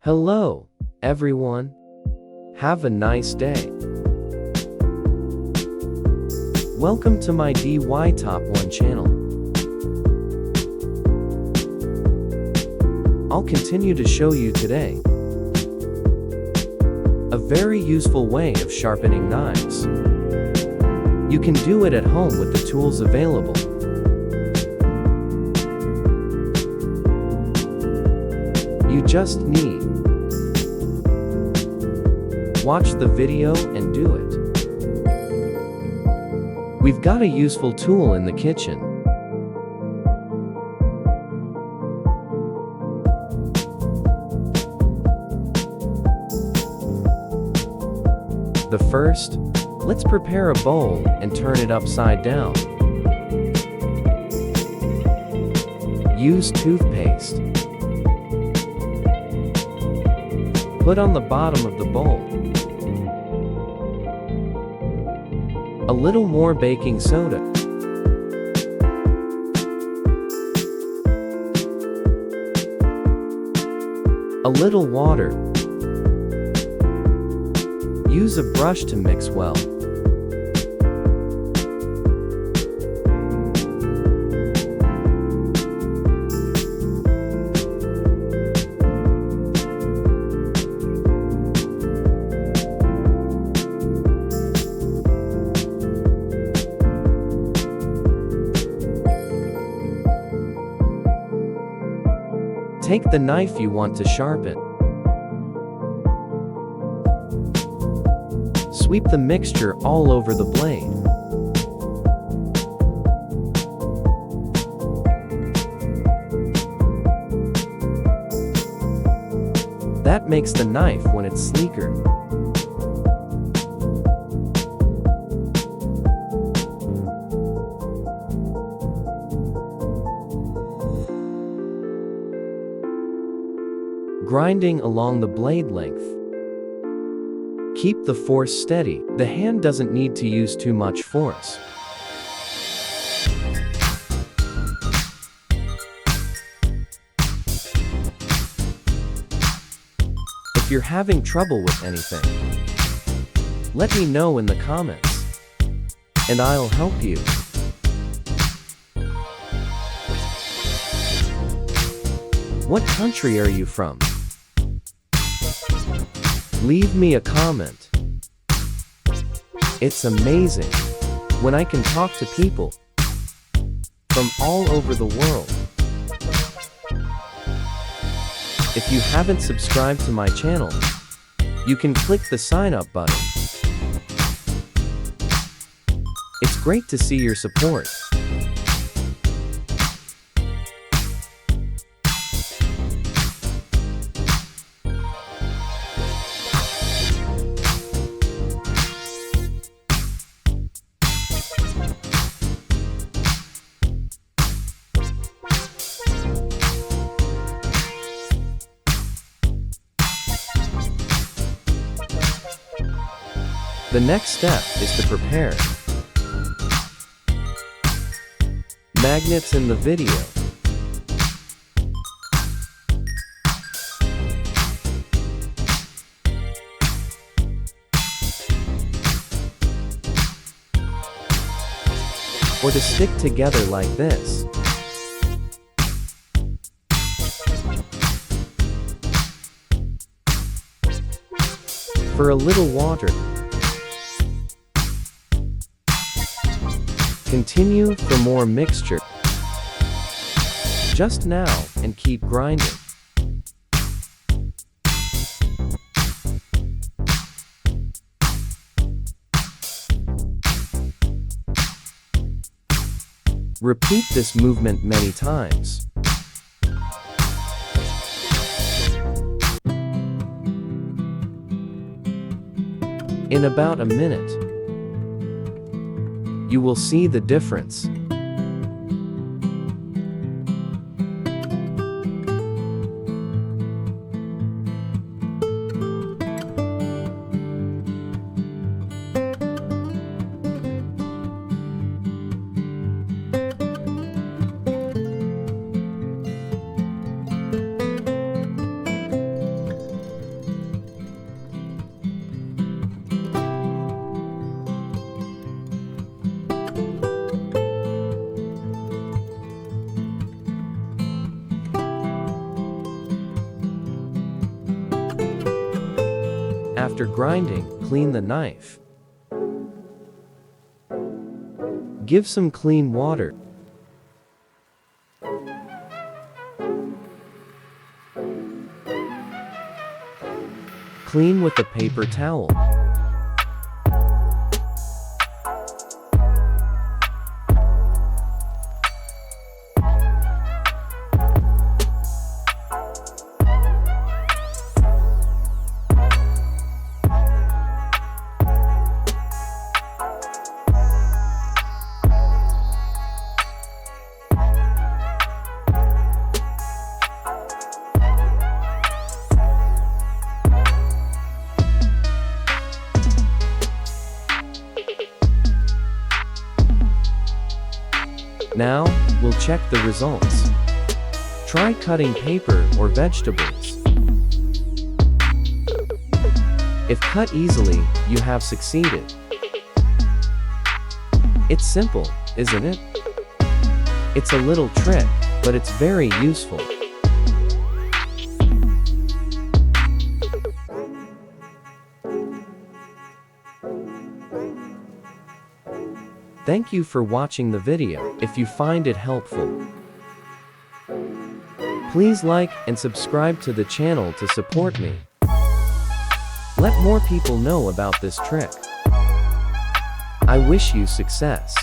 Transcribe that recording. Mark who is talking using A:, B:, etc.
A: Hello, everyone. Have a nice day. Welcome to my DY Top 1 channel. I'll continue to show you today a very useful way of sharpening knives. You can do it at home with the tools available. You just need watch the video and do it. We've got a useful tool in the kitchen. The first, let's prepare a bowl and turn it upside down. Use toothpaste. Put on the bottom of the bowl a little more baking soda. A little water. Use a brush to mix well. Take the knife you want to sharpen. Sweep the mixture all over the blade. That makes the knife when it's sleeker. Grinding along the blade length. Keep the force steady. The hand doesn't need to use too much force. If you're having trouble with anything, let me know in the comments, and I'll help you. What country are you from? Leave me a comment. It's amazing when I can talk to people from all over the world. If you haven't subscribed to my channel, you can click the sign up button. It's great to see your support. The next step is to prepare magnets in the video. Or to stick together like this. For a little water. Continue for more mixture. Just now, and keep grinding. Repeat this movement many times. In about a minute, you will see the difference. After grinding, clean the knife. Give some clean water. Clean with a paper towel. Now, we'll check the results. Try cutting paper or vegetables. If cut easily, you have succeeded. It's simple, isn't it? It's a little trick, but it's very useful. Thank you for watching the video. If you find it helpful, please like and subscribe to the channel to support me. Let more people know about this trick. I wish you success.